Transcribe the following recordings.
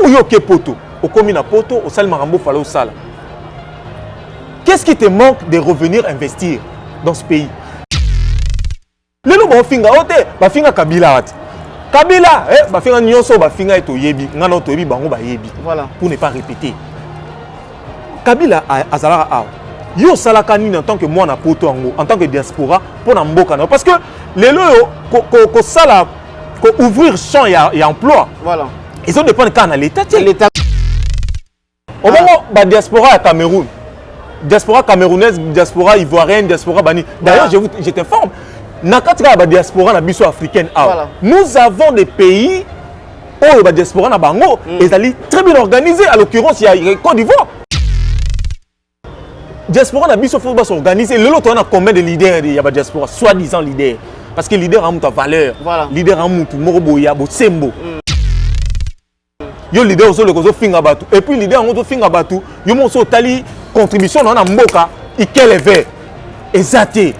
où yoke poto, au commis poto, au sal marambo falo sala. Qu'est-ce qui te manque de revenir investir dans ce pays? Les gens finga ote, ba finga Kabila ati. Kabila, ba finga nyonso ba finga eto yebi, ngana to yebi bango ba yebi. Voilà. Pour ne pas répéter. Kabila azala a. Yo salaka ni en tant que moi na poto en tant que diaspora pour na mboka parce que les loyo ko sala ko ouvrir champ et emploi. Voilà. Ils ont dépendre quand à l'état. L'état. Au moment ba diaspora à Cameroun. Diaspora camerounaise, diaspora ivoirienne, diaspora bani. D'ailleurs, je t'informe. Nakatika la diaspora na biso africaine. Voilà. Nous avons des pays où la diaspora na bango ils allaient très bien organisés. À l'occurrence, il y a Côte d'Ivoire. Diaspora na biso faut s'organiser. Le lot on a combien de leaders il y a la diaspora, soi-disant leaders. Parce que leader a ta valeur. Voilà. Leader a mutu morobo ya bo sembo. Yo leader aussi le kozo finga batu. Et puis leader on finga batu. Yo mo so tali contribution dans la mboka, il quel verre exacté.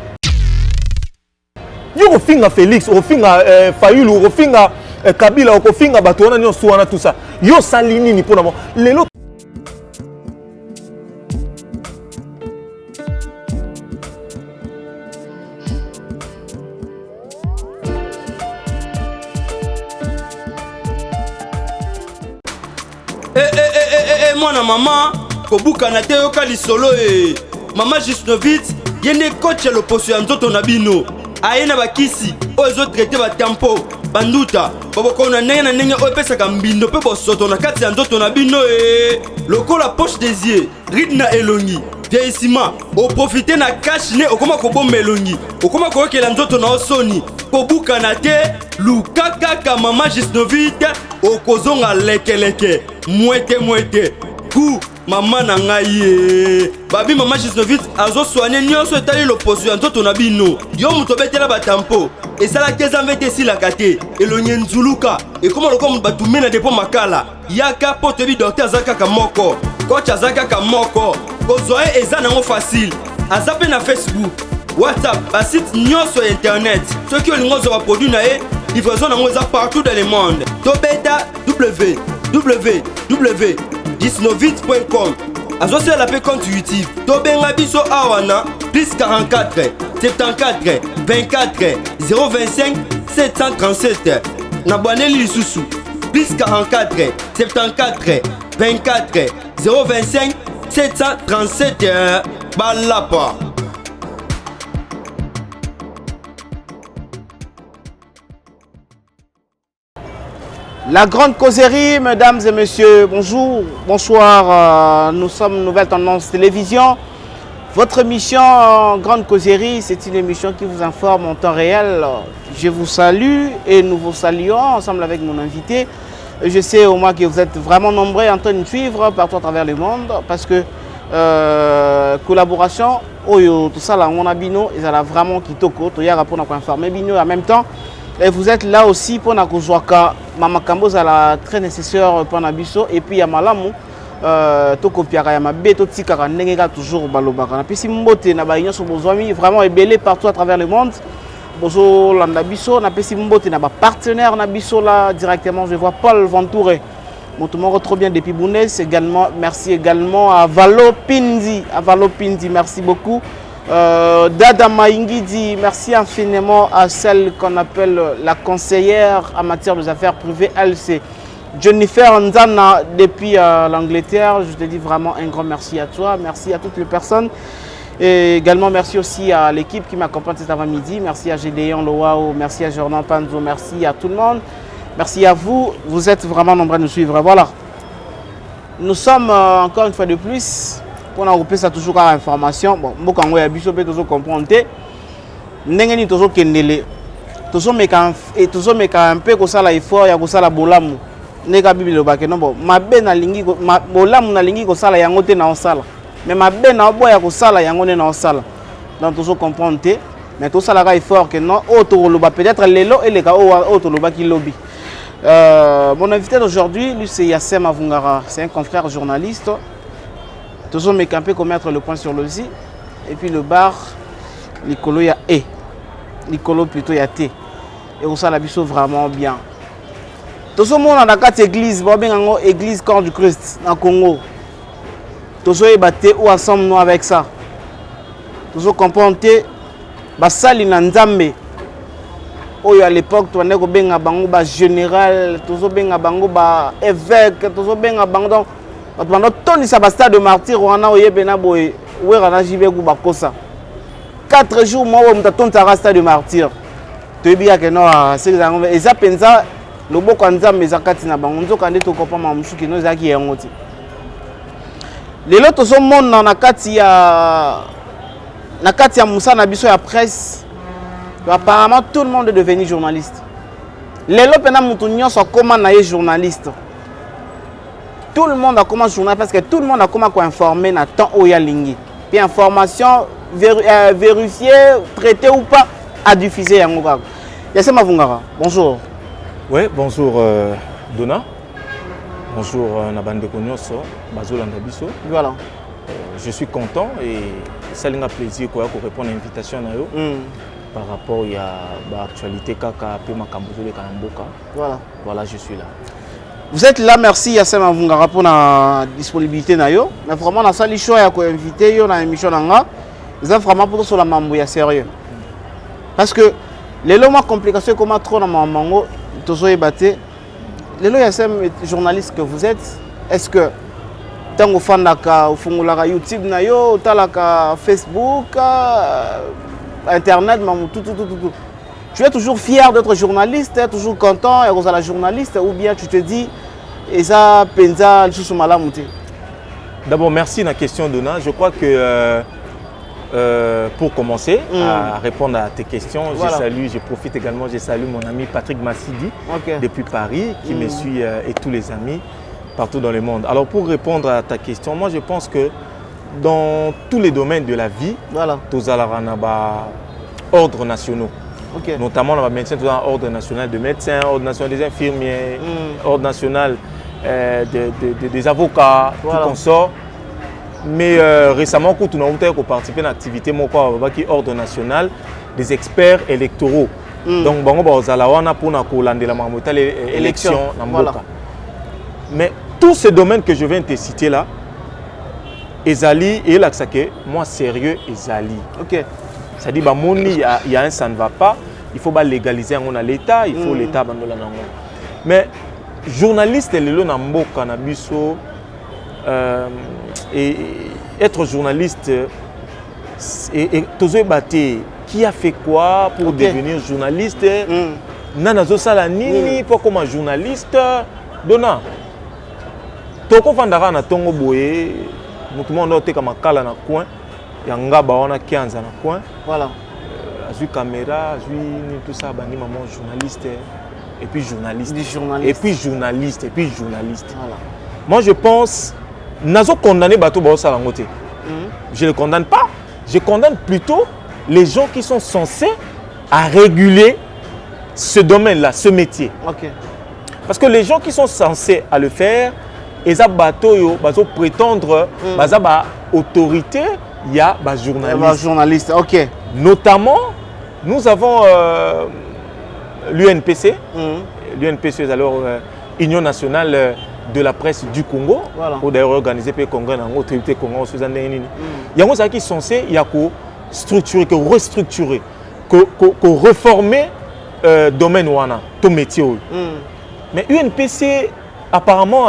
Yo ko finga Félix, o finga Fayulu, o finga Kabila, o finga Batona ni soana tout ça. Yo salini ni pour les autres. Moi na maman kobuka na te yoka lisolo Mama Gisnovitz yene coach ya loposo ya nzoto na bino ayena bakisi ozo traiter ba tempo banduta boboko na ndenge o pesaka mbindo pe bosoto na kati ya nzoto na bino lokola poche des yeux ridna elongi vieillissement o profiter na cash ne okoma ko bomba elongi okoma ko yekela nzoto na osoni kobuka na te lukaka ka Mama Gisnovitz okozonga lekeleke mwete ku mama na ngai babi Mama Gisnovitz azo soigner nyonso etali loposo ya nzoto na bino yo muto betela batampo esala keza mvete sila kate elonye nzuluka ekoma lokoma batume na depo makala yaka poto bi docteur azaka ka moko coach azaka ka moko kozoe eza nango facile azape na Facebook WhatsApp basite nyonso ya internet soki olingo zo ba produit na livraison nango eza partout dans le monde tobeta www.gisnovitz.com Azosi la paix compte YouTube tobenga biso awana plus 44 74 24 025 737 Nabwaneli lisusu plus 44 74 24 025 737 Balapa. La grande causerie, mesdames et messieurs, bonjour, bonsoir, nous sommes Nouvelle Tendance Télévision. Votre émission Grande Causerie, c'est une émission qui vous informe en temps réel. Je vous salue et nous vous saluons ensemble avec mon invité. Je sais au moins que vous êtes vraiment nombreux en train de suivre partout à travers le monde parce que collaboration, tout ça là, on a bino, ils ont vraiment kitoko, tout y a pour nous informer bino en même temps. Et vous êtes là aussi pour nous jouer Mama Kambo la très nécessaire pour Nabiso et puis il y a Malamu to kopiaka ya mabe to tikaka ndenge ka toujours balobaka na pesi mbote na ba nyonso bozwami vraiment ébélé partout à travers le monde bozo landa biso na pesi mbote na ba partenaire na biso là directement je vois Paul Ventouré montomoko trop bien depuis Bounès également merci également à Valo Pindi merci beaucoup. Dada Maingi dit merci infiniment à celle qu'on appelle la conseillère en matière des affaires privées. Elle, c'est Jennifer Nzana depuis l'Angleterre. Je te dis vraiment un grand merci à toi. Merci à toutes les personnes. Et également merci aussi à l'équipe qui m'accompagne cet avant-midi. Merci à Gédéon Loao, merci à Jordan Panzo, merci à tout le monde. Merci à vous. Vous êtes vraiment nombreux à nous suivre. Voilà. Nous sommes encore une fois de plus. On a repris ça toujours à information. Bon, moi quand on a biso peut toujours comprendre. N'engeni toujours kendele. Toujours meka et toujours meka un peu comme ça là effort ya ko sala bolamu. Neka bibilo ba ke non bon. Mabe na lingi ko bolamu na lingi ko sala yango te na osala. Mais mabe na boya ko sala yango ne na osala. Donc toujours comprendre. Mais tout ça là effort que non auto loba peut-être lelo et les ka auto loba ki lobby. Mon invité d'aujourd'hui, lui c'est Yassem Avungara, c'est un confrère journaliste. Toujours mes campés pour mettre le point sur le Z. Et puis le bar, Nicolo ya Nicolo plutôt ya T. Et on s'en habille vraiment bien. Tozo mona na kati église, ba benga église corps du Christ na Congo. Tozo ebate ou ensemble nous avec ça. Tozo comprendre ba sali na Nzambe. Oyo à l'époque to ndeko benga bango ba général, tozo benga bango ba évêque, tozo benga bango donc pendant toni sa ba stade de martyr wana oyebena boy wera na jibe ku bakosa. 4 jours moi on t'attend ta stade de martyr. Toyebi ya ke no c'est que eza penza loboko ya Nzambe eza kati na bango nzoka nde tokopama mosuki no ezalaki yango te. Lelo tozomona na kati ya mosala na biso ya presse, apparemment tout le monde est devenu journaliste. Lelo pena mutu nyonso akoma na ye journaliste. Tout le monde a commencé journaliste parce que tout le monde a commencé à informer na temps oya lingi. Puis information vérifiée, traitée ou pas, à diffuser yango kaka. Yassé Mavungara, bonjour. Oui, bonjour Dona. Bonjour Nabande Konyoso, Bazolanda Biso. Voilà. Je suis content et ça a plaisir pour répondre à l'invitation par rapport à l'actualité Kaka Pema Kambozole Kanamboka. Voilà. Voilà, je suis là. Vous êtes là, merci Yassé Mavungara pour la disponibilité. Mais vraiment, on a sali choix à inviter dans l'émission. Vous êtes vraiment pour sur la mambo sérieux. Parce que les lois complications comme trop dans mambo, tozo ebate. Les lois journaliste que vous êtes, est-ce que tant que fan daka au fungulaka YouTube na yo, talaka Facebook, Internet, tout. Tu es toujours fier d'être journaliste, toujours content et la journaliste, ou bien tu te dis et ça penza sous malamuté. D'abord merci la question Dona. Je crois que pour commencer à répondre à tes questions, voilà. Je profite également, je salue mon ami Patrick Massidi depuis Paris qui me suit et tous les amis partout dans le monde. Alors pour répondre à ta question, moi je pense que dans tous les domaines de la vie, tous ordres nationaux, notamment dans le médecin, tout ordre national de médecins, ordre national des infirmiers, ordre national des avocats, tout consort. Mais récemment, quand on a participé à une activité qui est ordre national des experts électoraux. Donc, on a pour l'élection. Mais tous ces domaines que je viens de te citer là, Ezali et Laksake, moi sérieux, Ezali. C'est-à-dire il y a un ça ne va pas, il faut légaliser l'État, il faut l'État abandonner. Mais journaliste, et le Namboka Nabiso, et être journaliste et Tozo Baté, qui a fait quoi pour devenir journaliste? Nanazo Salanini, pour comme journaliste, Dona. Toko Fandara na Tongo Boye, tout le monde a été comme un cala dans le coin, Yanga Baona 15 dans le coin. Voilà. J'ai caméra, j'ai tout ça, bani maman journaliste, et puis journaliste. Et puis journaliste, et puis journaliste. Voilà. Moi je pense. Nazo condamné Bato Bao Salangote. Je ne le condamne pas. Je condamne plutôt les gens qui sont censés à réguler ce domaine-là, ce métier. Parce que les gens qui sont censés à le faire, ils ont prétendre autorité, il y a journaliste. Notamment, nous avons l'UNPC. L'UNPC est alors Union nationale de la presse du Congo, ou d'ailleurs organisé par le Congo, l'autorité Congo, il y a des qui sont censés structurer, restructurer, reformer le domaine wana, ton métier. Mais UNPC, apparemment,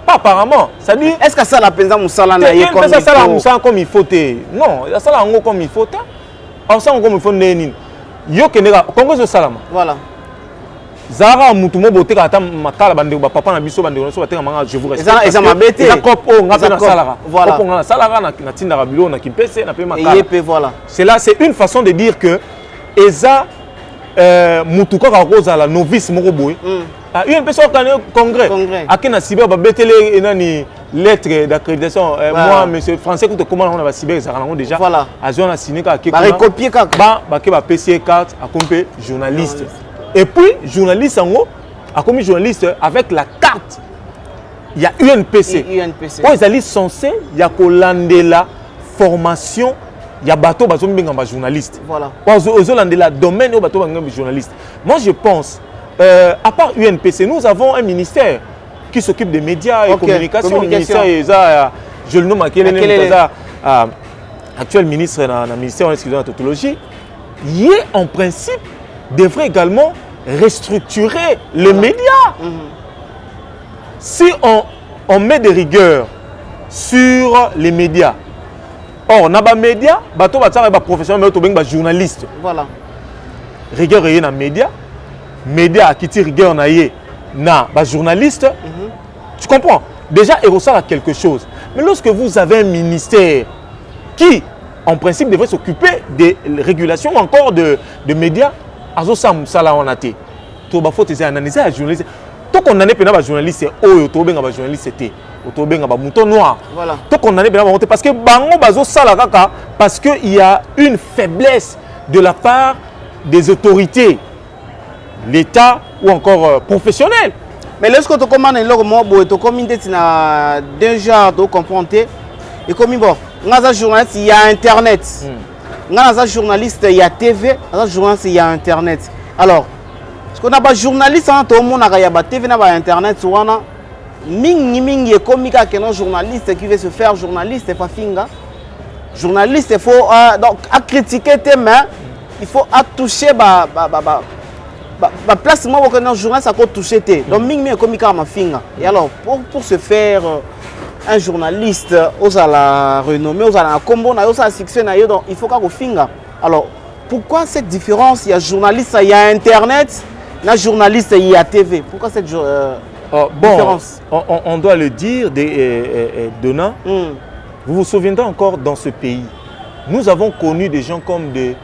pas apparemment, ça dit. Est-ce que ça la peine Moussala naye comme il faut? Ça comme il faut. Non, ça la comme il faut. Alors ça comme il faut nénin. Yo kenera Congo zo salama. Voilà. Zara mutumo bote ka makala bande ba papa na biso bande so batenga manga je vous respecte. Ça m'a bêté. Ça cop o ngapa na salara. Voilà. Ko ngana salara na tinda ka bilo na kimpese na pe makala. Et voilà. C'est là, c'est une façon de dire que eza mutuko ka koza la novice moko boy. Une personne qui a un congrès. À qui na cyber ba betele enani lettre d'accréditation. Moi monsieur français que comment on a cyber ça déjà. Voilà. Azion a signé ka ba recopier ka ba ke ba PC carte a compé journaliste. Et puis, journaliste en haut, a commis journaliste avec la carte. Il y a UNPC. Ils sont censés, il y a la formation, il y a bateau, journaliste. Voilà. Ils ont la domaine où bateau journaliste. Moi, je pense, à part UNPC, nous avons un ministère qui s'occupe des médias et communication. Ministère, je le nomme actuel ministre dans le ministère de la tautologie. Il en principe devrait également restructurer les médias. Si on met des rigueurs sur les médias, or on a des médias, bateau professionnel, mais on journaliste. Voilà. Rigueur dans les médias, médias qui tirent rigueur dans les journalistes. Tu comprends? Déjà, il ressort à quelque chose. Mais lorsque vous avez un ministère qui, en principe, devrait s'occuper des régulations ou encore de médias, il faut analyser les journalistes. Tant qu'on a des journalistes, mouton noir. Voilà. Tant qu'on a des parce que parce qu'il y a une faiblesse de la part des autorités, l'État ou encore professionnels. Mais lorsque tu commandes un logo, tu commandes déjà de confronter. Et comme bon, dans un journaliste, il y a Internet. Dans un journaliste, il y a TV. Dans un journaliste, il y a Internet. Alors, ce qu'on a pas journaliste, tout le monde a TV, il y a Internet. Ming est comme un journaliste qui veut se faire journaliste, il faut finga. Journaliste, il faut donc à critiquer tes mains, il faut à toucher place moi un journaliste à toucher tes. Donc ming est comme un finga. Et alors pour se faire un journaliste, aux à la renommée, aux à la combo, aux à la succès, donc il faut qu'on finga. Alors pourquoi cette différence? Il y a journaliste, il y a Internet, il y a journaliste, il y a TV. Pourquoi cette différence? On doit le dire, Donna. Vous vous souviendrez encore dans ce pays, nous avons connu des gens comme des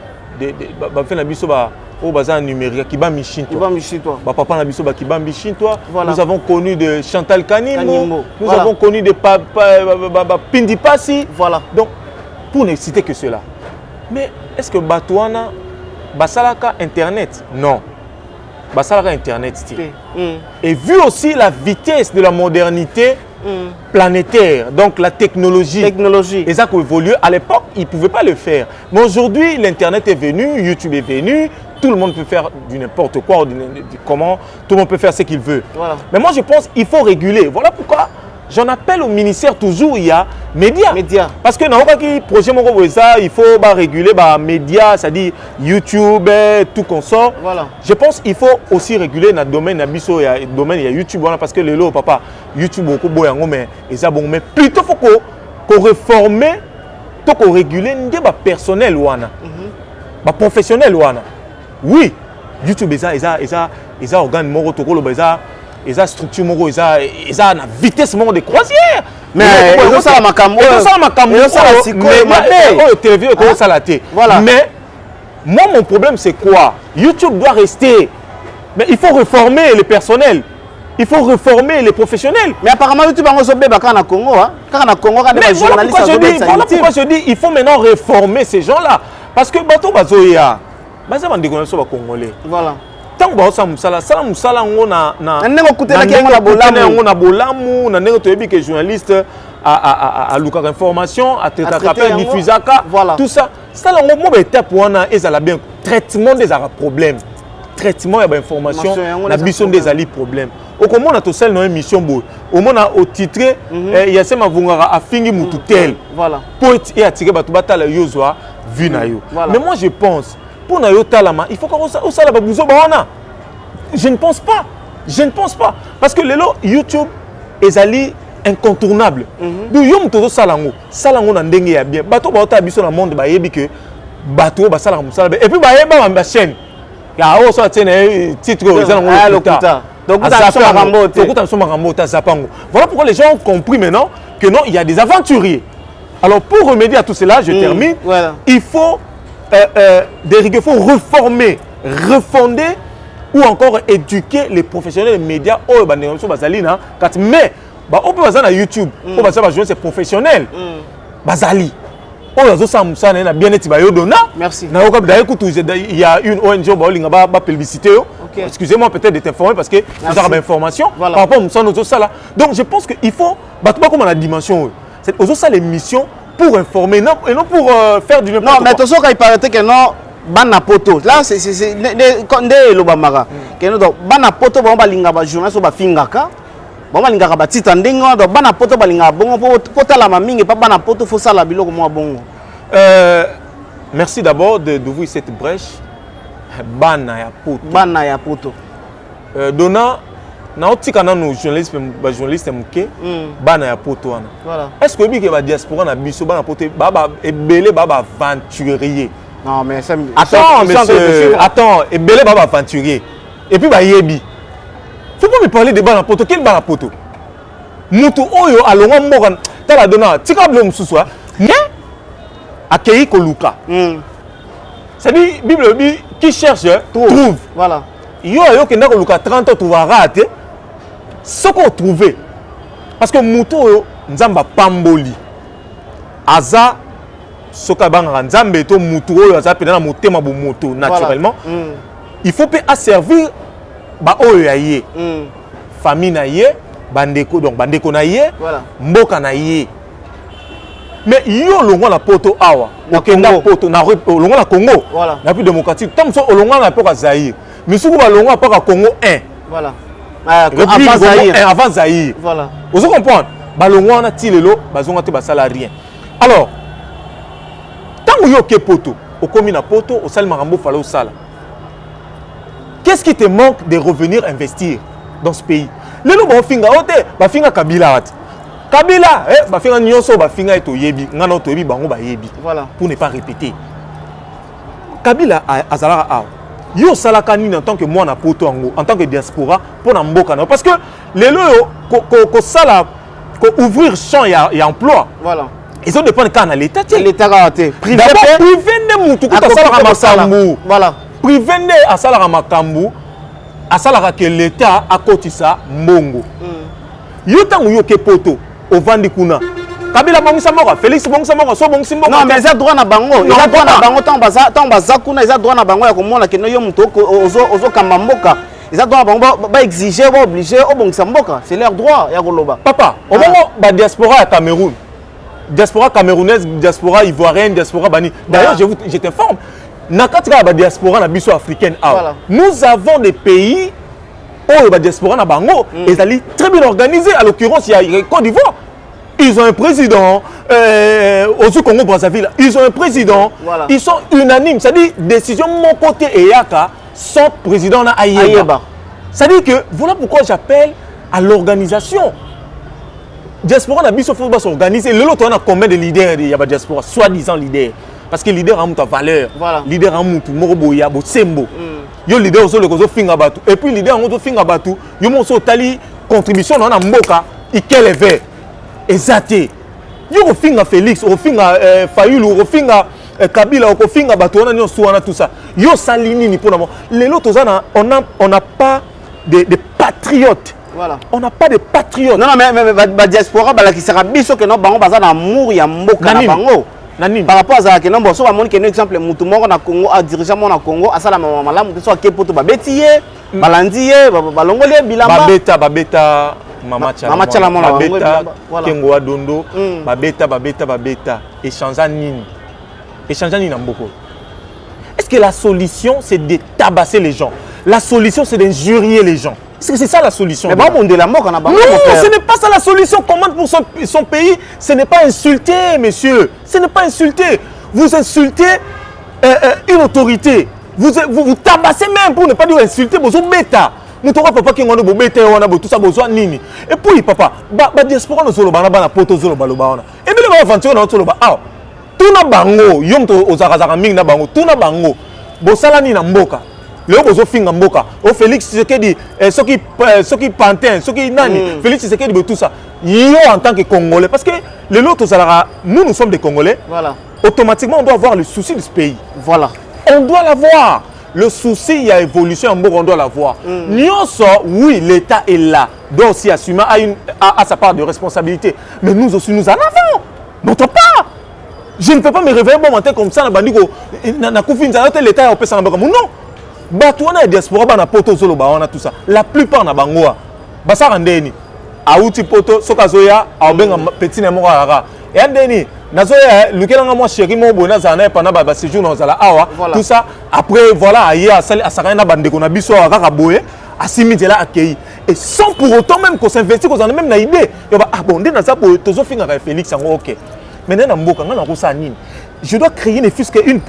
au bazar numérique qui bat Michin toi. Papa na biso qui bat Michin toi. Nous avons connu de Chantal Kanimbo. Nous avons connu de Pindi Passi. Voilà. Donc pour ne citer que cela. Mais est-ce que Batouana basalaka internet? Non. Basalaka internet. Et vu aussi la vitesse de la modernité planétaire, donc la technologie. Et ça qui évolue. À l'époque, ils ne pouvaient pas le faire. Mais aujourd'hui, l'Internet est venu, YouTube est venu, tout le monde peut faire du n'importe quoi, comment, tout le monde peut faire ce qu'il veut. Voilà. Mais moi, je pense qu'il faut réguler. Voilà pourquoi j'en appelle au ministère toujours, il y a médias. Parce que dans le projet, il faut réguler les médias, c'est-à-dire YouTube, tout consort. Voilà. Je pense qu'il faut aussi réguler dans le domaine de YouTube. Voilà, parce que le lot, papa, YouTube, mais plutôt il faut qu'on réforme, qu'on régule les personnels, les professionnels. Oui, YouTube, ils ont organe moro, ils ont structure moro, ils ont une vitesse moro de croisière. Mais ça ma mais moi mon problème c'est quoi? YouTube doit rester, mais il faut réformer le personnel. Il faut réformer les professionnels. Mais apparemment YouTube a reçu en Congo, voilà pourquoi je dis il faut maintenant réformer ces gens-là parce que bateau bazoya baza bandeko so ba congolais. Voilà. Tant que ça musala na bolamu na ndenge toyebi que journaliste à luka information à traiter diffusaka tout ça ça la mo étape wana ezala bien traitement des problèmes traitement ya information na biso des ali problème au comment na to sel na émission boy au mona au titre ya sema vungara afingi mutu tel voilà pour attirer batu batala yozwa vu na yo mais moi je pense pour na yo talama il faut qu'on sala ba buzo ba wana. Je ne pense pas. Je ne pense pas. Parce que le YouTube est allé incontournable. Donc, yom todo salango. Salango na ndenge ya bien. Bato ba ota biso na monde ba yebi que bato ba salango musala. Et puis ba yeba ba chaîne. Ya o so tiene titre salango kuta. Donc voilà pourquoi les gens ont compris maintenant que non, il y a des aventuriers. Alors pour remédier à tout cela, je termine. Voilà. Il faut il faut réformer, refonder ou encore éduquer les professionnels des médias au Bazali na mais on peut baser na YouTube on va jouer c'est professionnel Bazali on bien être merci il y a une ONG ba publicité excusez-moi peut-être de t'informer parce que vous avez information par rapport à ça là donc je pense que il faut comme la dimension c'est aussi ça les missions pour informer non et non pour faire du n'importe quoi. Non mais attention quand il paraît que non bana poto là c'est nde lo bamaka keno donc bana poto ba linga ba journaliste ba fingaka ba linga ba tita ndinga donc bana poto ba linga bongo po tala mamingi pa bana poto faut ça la biloko mo bongo. Merci d'abord d'ouvrir cette brèche. Bana ya poto. Dona na otika na no journaliste muke bana ya poto wana. Voilà. Est-ce que bi ke ba diaspora na biso bana poto baba ebele baba aventurier. Non mais ça attends monsieur, attends, ebele baba aventurier. Et puis ba yebi. Faut pas me parler de bana poto, quel bana poto? Mutu oyo alonga mboka tala dona tika blo mususwa. Mais akei koluka. C'est-à-dire Bible dit qui cherche trouve. Voilà. Yo kenda koluka 30 ans tu vas rater. Ce qu'on trouve parce que mutu oyo nzamba pamboli. Aza soka banga nzambe to mutu oyo aza pena na motema bo moto naturellement. Il faut pas servir ba oyo ya ye. Famille na ye, bandeko donc bandeko na ye, mboka na ye. Mais yo longo na poto awa, okenda poto na longo na Congo. Na plus démocratique. Tant so longo na poko Zaïre. Mais souvent ba longo poko Congo 1. Voilà. Avant Zaïre. Avant Zaïre. Voilà. Vous comprenez? Ba longo na tilelo, bazonga te ba sala rien. Alors, tant yo ke poto, okomi na poto, o sala marambo fala o sala. Qu'est-ce qui te manque de revenir investir dans ce pays? Lelo ba finga ote, ba finga Kabila wat. Kabila, ba finga nyonso ba finga eto yebi, ngana to yebi bango ba yebi. Voilà. Pour ne pas répéter. Kabila azala a. Yo salaka ni en tant que moi na poto ango, en tant que diaspora pour na mboka na parce que lelo ko sala ko ouvrir champ ya emploi. Voilà. Ils ont dépendre quand l'état. L'état raté. Privé ne mutu ko sala masambu. Voilà. Privé ne asala makambu. Asala que l'état a kotisa mbongo. Yo tango yo ke poto au vandi kuna. Kabila bongisa moko, Félix bongisa moko, so bongisa moko. Non mais ils ont droit na bango. Ils ont droit na bango tant baza kuna, ils ont droit na bango ya komona que no yo mutu ozo kamamboka. Ils ont droit na bango ba exiger, ba obliger au bongisa mboka. C'est leur droit ya koloba. Papa, au moment ba diaspora à Cameroun. Diaspora camerounaise, diaspora ivoirienne, diaspora bani. D'ailleurs, je t'informe. Nakatika ba diaspora na biso africaine. Nous avons des pays où la diaspora na bango et ça très bien organisé. À l'occurrence, il y a Côte d'Ivoire. Ils ont un président. Au Congo Brazzaville, ils ont un président. Voilà. Ils sont unanimes. C'est-à-dire décision mon côté et Yaka sont président na Ayeba. C'est-à-dire que voilà pourquoi j'appelle à l'organisation. Diaspora na biso faut s'organiser. Le lot on a combien de leaders il y a ba diaspora soi-disant leaders parce que leader a muta valeur. Voilà. Leader a mutu morobo ya bo sembo. Yo leader ozo le kozo finga batu et puis leader on finga batu yo mo so tali contribution na mboka ikele ve ezate. Yo ko finga Félix, o finga Fayulu, o finga Kabila, o finga batu on a nyonso wana tout ça. Yo salini ni pour les lot on n'a pas de patriotes. Voilà. On n'a pas de patriotes. Non, mais diaspora, qui sera biso que nous avons amour, il y a mboka na bango. Par rapport à ça, que nous avons un exemple, Moutoumoro na Congo, a dirigé mon Congo, à ça la maman, que soit Kepoto, Babetiye, Balandiye, Balongolier, Bilamba. Babeta, Mama Tchala, Babeta, Kengo Adondo, Babeta. Échangeant Nini. Échangeant Nini Mboko. Est-ce que la solution, c'est de tabasser les gens? La solution, c'est d'injurier les gens. Est-ce que c'est ça la solution? Mais bon, de la mort, on a non, ce n'est pas ça la solution. Commande pour son pays. Ce n'est pas insulter, monsieur. Ce n'est pas insulter. Vous insultez une autorité. Vous tabassez même pour ne pas dire insulter. Vous bêta. Nous t'aurons papa qui est bêta, on a tout ça besoin nini. Et puis papa, diaspora nous solo bana poto solo balobana. Et bien les aventures dans solo ba. Ah, tout na bango, yom to ozakazaka ming na bango, tout na bango. Bosala ni na mboka. Le bozo finga mboka o Félix Tshisekedi soki Pantin soki nani Félix Tshisekedi tout ça yo en tant que Congolais parce que les autres nous sommes des Congolais. Voilà. Automatiquement on doit avoir le souci de ce pays. Voilà. On doit l'avoir. Le souci, il y a évolution en mboka, on doit l'avoir. Oui, l'État est là, doit aussi assumer à sa part de responsabilité, mais nous aussi nous en avons notre part. Je ne peux pas me réveiller un bon matin comme ça na bandiko na kufini l'État a opé ça non. Batouana et diaspora bana poto zolo ba wana tout ça. La plupart na bangoa. Basa randeni. Auti poto sokazoya abenga petit na moko ara. Et andeni nazoya lukelanga moi chéri mo bona zana pendant ba séjour dans la awa tout ça après voilà aya asaka na bande ko na biso kaka boye asimi là accueilli et sans pour autant même qu'on s'investit qu'on en a même na idée yoba abondé na ça boye tozo finga Félix ngo OK maintenant na mboka nga na ko sa nini je dois créer ne fût que une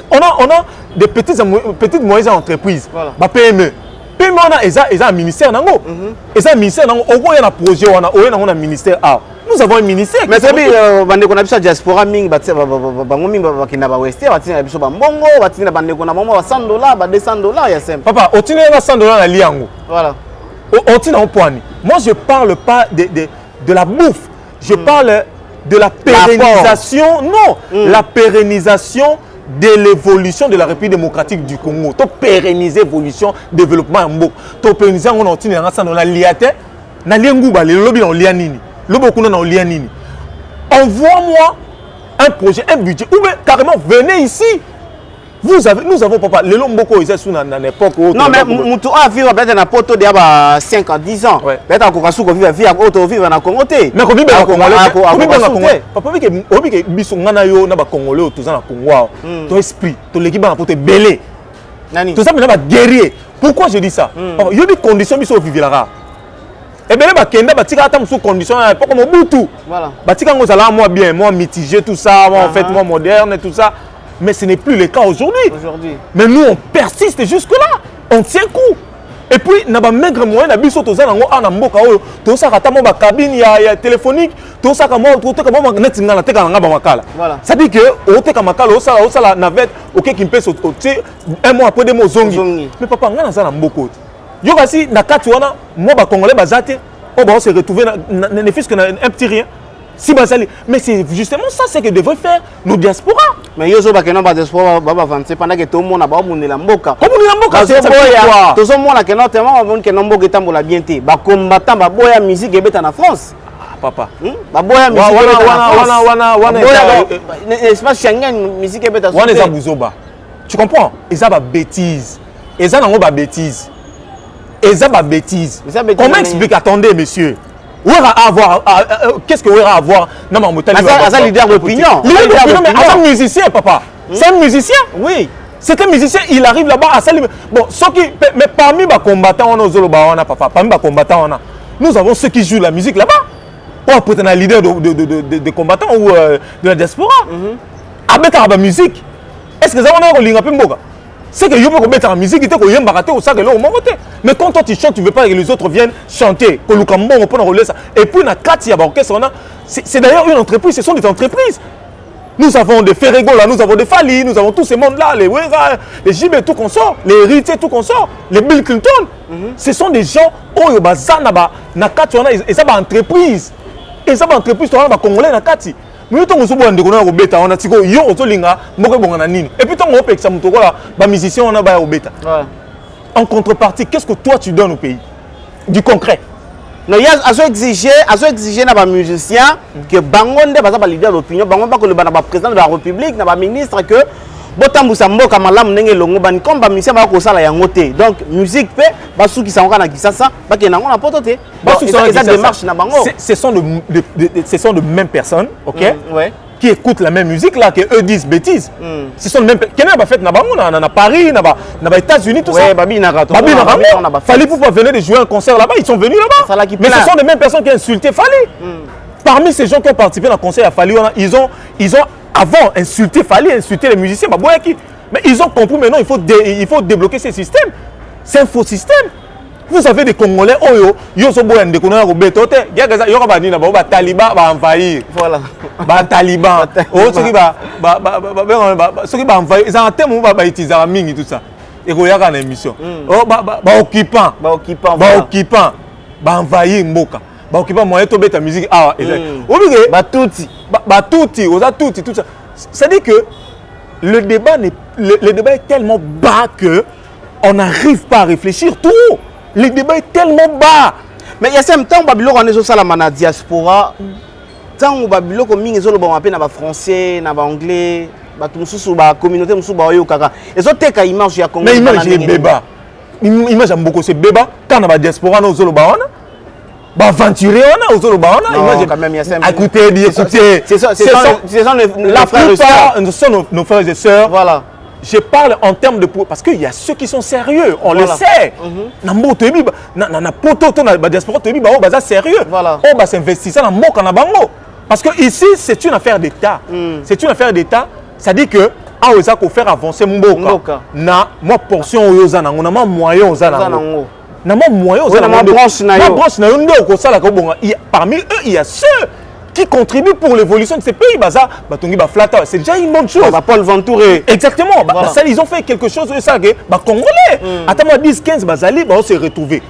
on a des petites moyennes entreprises ba PME PME on a eza ministère nango eza ministère nango ogo ya na projet wana oyo nango na ministère a nous avons un ministère mais c'est bien bande ko na biso diaspora mingi bango mingi bakina ba weste batina biso ba mbongo batina bande ko na mama ba $100 ba $200 ya sem papa otina na $100 na liango voilà otina en poani moi je parle pas de la bouffe je parle de la pérennisation la pérennisation de l'évolution de la République démocratique du Congo. To pérenniser l'évolution, développement en Mbo. To pérenniser on a tenu na liate, na lienguba, le lobby on lianini. Le bokuna na lianini. Envoie-moi un projet, un budget ou bien carrément venez ici. Nous avons papa le lomboko ils sont dans l'époque où non mais mutu a vivre peut-être na poto de 5 ans 10 ans. Peut-être ko kasu ko vivre auto vivre na Congo té. Mais ko vivre na Congo. Papa obi ke biso ngana yo na ba congolais tous na Congo. Ton esprit, ton l'équipe na poto belé. Nani. Tout ça mais na ba guerrier. Pourquoi je dis ça? Il y a des conditions biso vivre là. Et bien ba kenda ba tika ata sous condition pas comme Mobutu. Voilà. Ba tika ngozala moi bien, moi mitigé tout ça, moi en fait moi moderne et tout ça. Mais ce n'est plus le cas aujourd'hui. Mais nous, on persiste jusque-là. On tient coup. Et puis, on a maigre moyen, on a biso toza nango ana mboka oyo, to sa kata mo ba cabine ya téléphonique, to sa ka mo to ka mo net ngala te ka nga ba makala. Ça dit que o te ka makala o sa la navette, OK qui pèse un mois après 2 mois zongi. Mais papa ngana za na mboko. Yo kasi na kati wana mo ba congolais bazate, on va se retrouver ne fût que un petit rien. Si basali, mais c'est justement ça c'est que devrait faire nos diasporas. Mais yozo ba kena ba diaspora ba avancer pendant que tout le monde a ba munela mboka. Ko munela mboka c'est ça quoi. Tout le monde a kena tellement ba kena mboka tambola bien té. Ba combattant ba boya musique ebeta na France. Papa. Ba boya musique wana espace Schengen musique ebeta. Wana eza buzoba. Tu comprends? Eza ba bêtise. Eza nango ba bêtise. Eza ba bêtise. Comment expliquer attendez monsieur? Qu'est-ce que vous avez à voir? Non, mais c'est un leader d'opinion. Leader d'opinion, mais c'est un musicien, papa. C'est un musicien? Oui. C'est un musicien, il arrive là-bas à saluer. Bon, mais parmi les combattants, on a Zoloba, papa. Parmi les combattants, nous avons ceux qui jouent la musique là-bas. On peut être un leader de combattants ou de la diaspora. Avec la musique. Est-ce que ça va être un peu c'est que je peux mettre en musique, mais quand toi tu chantes, tu ne veux pas que les autres viennent chanter. Et puis, c'est d'ailleurs une entreprise, ce sont des entreprises. Nous avons des Ferrego là, nous avons des Fali, nous avons tous ces mondes-là, les Wera, les Jim et tout qu'on sort, les héritiers tout qu'on sort, les Bill Clinton. Ce sont des gens, oh, ils ont une entreprise. Et ça, entreprise, tu as un Congolais dans Kati. Mais tu as un bêta, on a dit que yo ozolinga moko bonga nini. Et puis tu as un opé que ça mutokola ba musicien on a ba bêta. En contrepartie, qu'est-ce que toi tu donnes au pays? Du concret. Non, il y a à exiger na ba musicien que bangonde ba za leader d'opinion, bangon pas que le président de la République, na ba ministre que botambusa mboka malamu ndenge longo bani comme ba musicien ba ko sala yango te. Donc musique pe ba sou ki sango na kisasa ba ke nango na poto te. Ba sou ça démarche na bango. Ce sont de mêmes personnes, OK? Ouais. Qui écoutent la même musique là que eux disent bêtises. Ce sont les mêmes Kenya ba fait na bango na Paris, na ba États-Unis tout ça. Ouais, babi na rato. Babi na rato. Fallait pouvoir venir de jouer un concert là-bas, ils sont venus là-bas. Mais ce sont les mêmes personnes qui ont insulté Fali. Parmi ces gens qui ont participé dans le concert à Fali, ils ont avant insulté Fali, insulté les musiciens, mais ils ont compris maintenant il faut débloquer ces systèmes. C'est un faux système. Vous avez des Congolais, ils sont Taliban va envahir. Voilà. Taliban. Ceux qui vont envahir, ils ont un thème où ils utilisent la mingi tout ça. Et ils regardent l'émission. Occupant. Envahir Mboka. Occupant moyen de mettre la musique. Tout ça. C'est-à-dire que le débat est tellement bas que on n'arrive pas à réfléchir tout. Le débat est tellement bas. Mais il y a ce temps Babylone on est sur la diaspora. Tant Babylone comme mingi zolo ba na ba français, na ba anglais, ba tumususu ba communauté musu ba yo kaka. Ezote ka image ya Congo. Mais image est béba. Image beaucoup c'est béba quand na ba diaspora no zolo ba wana. aventurer on a aux autres non quand même il y a ça. Écoutez, c'est ça la plupart sont nos frères et sœurs. Voilà. Je parle en termes de... Parce qu'il y a ceux qui sont sérieux, on le sait. Na poto na diaspora toyebi ba baza sérieux. Voilà. On va s'investir dans mboka na bango. Parce que ici c'est une affaire d'État. C'est une affaire d'État, ça dit que ah oza ko faire avancer mboka. Na moi portion oza na ngona ma moyen oza na ngo. Na ma moyen oza na ma branche na yo. Ma branche na yo ndo ko sala ko bonga. Parmi eux il y a ceux qui contribuent pour l'évolution de ces pays. C'est déjà une bonne chose. Paul Ventouré. Exactement. Voilà. Ils ont fait quelque chose de ça. Congolais. Attends, 10-15 Bazali, on s'est retrouvés.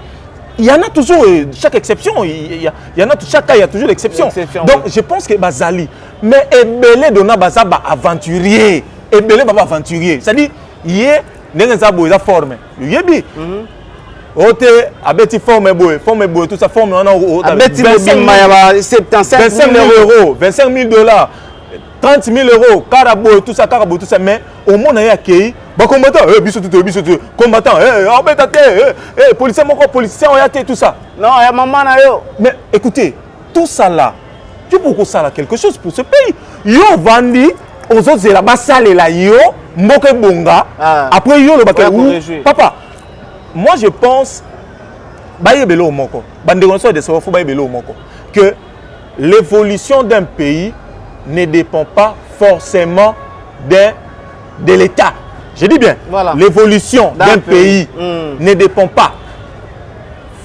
Il y en a toujours, chaque exception, il y en a, chaque cas, il y a toujours l'exception. Donc, je pense que Bazali, mais Ebele Dona Baza aventurier. Ebele Baba aventurier. C'est-à-dire, il y a des formes. Il y a des Ote abeti forme boy tout ça forme on a abeti 75 000 euros, 25 000 $, 30 000 euros, carabo tout ça mais au monde il y a qui ba combattant biso tout combattant policier moko policier on y a tout ça. Non, il y a maman na yo. Mais écoutez, tout ça là, tu peux ça là quelque chose pour ce pays. Yo vandi aux autres la basale la yo mboke bonga après yo le baké papa. Moi, je pense que l'évolution d'un pays ne dépend pas forcément de l'État. Je dis bien, voilà. L'évolution d'un pays ne dépend pas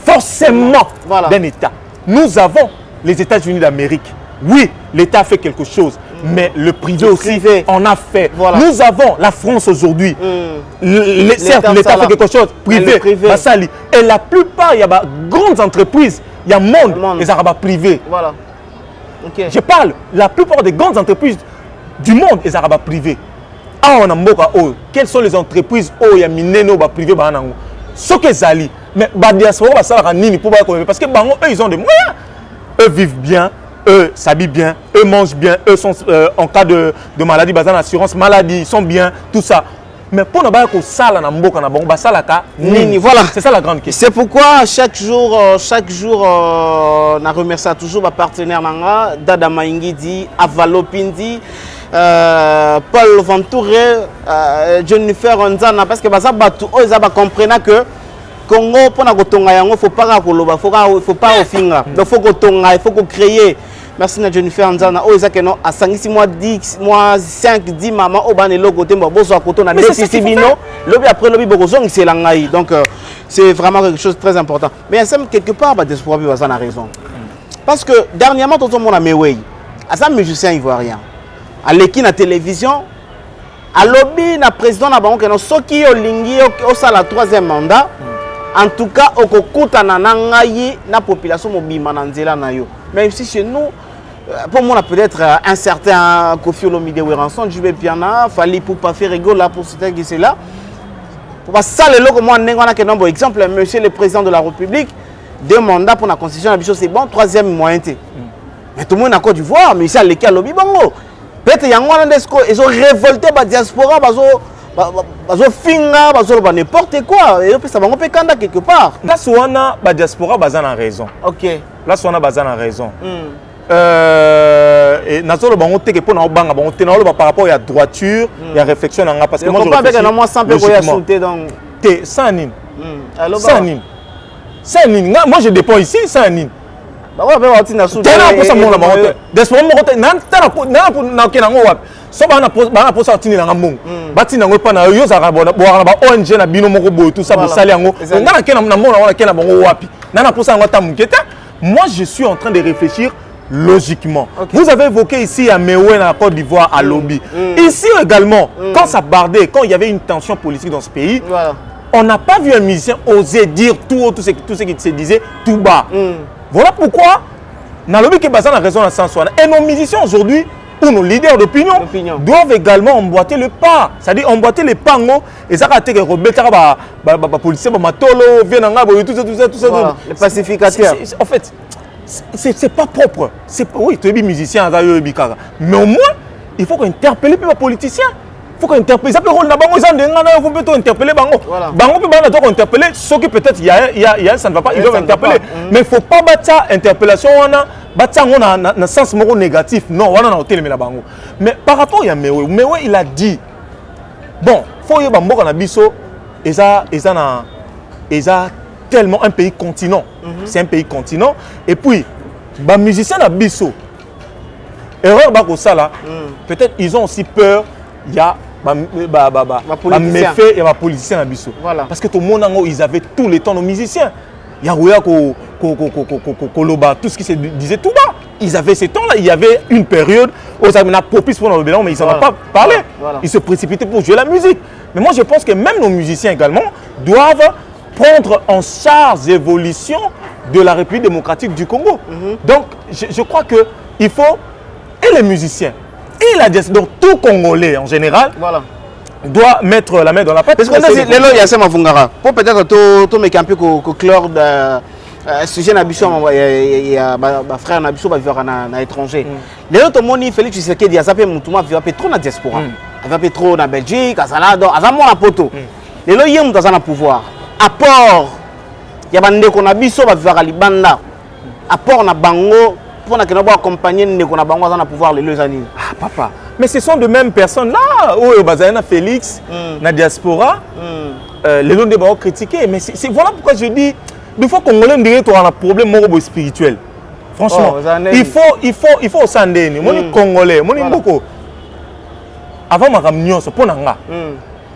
forcément d'un État. Nous avons les États-Unis d'Amérique. Oui, l'État fait quelque chose, mais le privé aussi en a fait. Voilà. Nous avons la France aujourd'hui. Certes, l'État fait quelque chose, privé. Et la plupart, il y a des grandes entreprises, il y a monde, les Arabes privés. Voilà. Okay. Je parle, la plupart des grandes entreprises du monde, les Arabes privés. Ah, on a mboka oh, quelles sont les entreprises oh, il y a mineno privé ce que Zali, mais diaspora ça parce que bango eux ils ont des moyens. Eux vivent bien. Eux s'habillent bien, eux mangent bien, eux sont en cas de maladie, basant assurance maladie, ils sont bien, tout ça. Mais pour ne pas que ça là voilà, c'est ça la grande question. C'est pourquoi chaque jour on remercie toujours ma partenaire nanga Dada Maingi dit Avalopindi Paul Ventouré Jennifer Onzana parce que ça batu ils va comprendre que Congo pour na kotonga yango faut pas koloba faut pas ofinga donc faut kotonga il faut ko créer. Merci na Jennifer Nzana o ezake no asangisi moi 10 moi 5 10 maman o bane logo tembo bozo akoto na desisi bino lobi après lobi bokozong c'est langai donc c'est vraiment quelque chose de très important mais ça quelque part ba d'espoir bi bazana raison parce que dernièrement tout le monde a Mewey asa musicien ivoirien à l'équipe na télévision à lobby na président na bango que no soki olingi o sala troisième mandat en tout cas okokutana na ngai na population mobima na nzela na yo même si chez nous pour moi peut-être un certain Kofi Olomide Weranson Jubé Piana fallait pour pas faire rigolo là pour c'était qui c'est là pour pas ça le loco moi n'engana que nombre exemple monsieur le président de la République 2 mandats pour la constitution la c'est bon 3e moyen mais tout le monde en Côte d'Ivoire mais ça lesquels lobby bango peut-être yango ndesco ils ont révolté ba diaspora bazo finga bazo ba n'importe quoi et puis ça va on peut kanda quelque part là soana ba diaspora bazana raison. OK là soana bazana raison. Et nazolo bango teke pona obanga bango tena oloba par rapport à droiture et à réflexion nanga parce que moi je réfléchis moi sans peu koya sauter donc té sanine sanine moi je dépends ici sanine ba wa ba tina sauter tena pour ça mon la bango diaspora mo kote nan tana na kenango wapi so bana pour ça tini nanga mbongo batina ngo pa na yo za ba ONG na bino moko boy tout ça bo sali yango ngana kena na mona wana kena bango wapi nana pour ça ngo tamuketa. Moi je suis en train de réfléchir logiquement. Okay. Vous avez évoqué ici à Mewey, en Côte d'Ivoire, à Lobby. Ici également, quand ça bardait, quand il y avait une tension politique dans ce pays, on n'a pas vu un musicien oser dire tout ce qui se disait tout bas. Voilà pourquoi, dans Lobby qui a raison dans sens. Et nos musiciens aujourd'hui, ou nos leaders d'opinion, doivent également emboîter le pas. C'est-à-dire emboîter les pas, et ça a été rebelle, les policiers, les matolo, tout ça. Les pacificateurs. En fait, c'est pas propre. Oui, tu es musicien, mais au moins, il faut interpeller les politiciens. faut qu'on interpelle. Ça peut rôle bango ils ont des faut plutôt interpeller bango. Bango peut bango doit interpeller ceux qui peut-être il y a ça ne va pas, ils doivent interpeller. Mais faut pas battre ça interpellation on a un sens négatif. Non, on a hôtel mais la bango. Mais par rapport à Mewe il a dit bon, faut y bango na biso et ça tellement un pays continent. C'est un pays continent et puis les musiciens na biso erreur bako ça là. Peut-être ils ont aussi peur il y a méfait et ma politicien à biso. Parce que tout le monde ils avaient tout le temps nos musiciens. Il y a tout ce qui se disait tout bas. Ils avaient ce temps-là. Il y avait une période où ils avaient propice pour nos blancs, mais ils n'en ont pas parlé. Ils se précipitaient pour jouer la musique. Mais moi, je pense que même nos musiciens également doivent prendre en charge l'évolution de la République démocratique du Congo. Donc, je crois qu'il faut, et les musiciens, et la diaspora, donc tout Congolais en général, doit mettre la main dans la pâte. Parce que les lois, il y a ça, Mavungara. Pour peut-être tout mes campiers que clore de sujet n'habituel, il y a ma frère n'habituel va vivre à l'étranger. Les autres moni Félix Tshisekedi, il y a ça peut moutouma vivre trop dans diaspora, il va trop dans Belgique, à Salado, à Zamora poto. Les lois, il y a un pouvoir. Apport, il y a bande qu'on a biso va vivre à Libanda. Apport na bango. Pour accompagner les pouvoir les années. Ah papa, mais ce sont de mêmes personnes là où Bazana Félix, na diaspora, les gens ont critiqué. Mais c'est voilà pourquoi je dis, des fois Congolais dirait qu'on a un problème spirituel. Franchement, il faut s'endéner. Mon Congolais, mon beaucoup. Avant ma réunion, c'est pour nanga.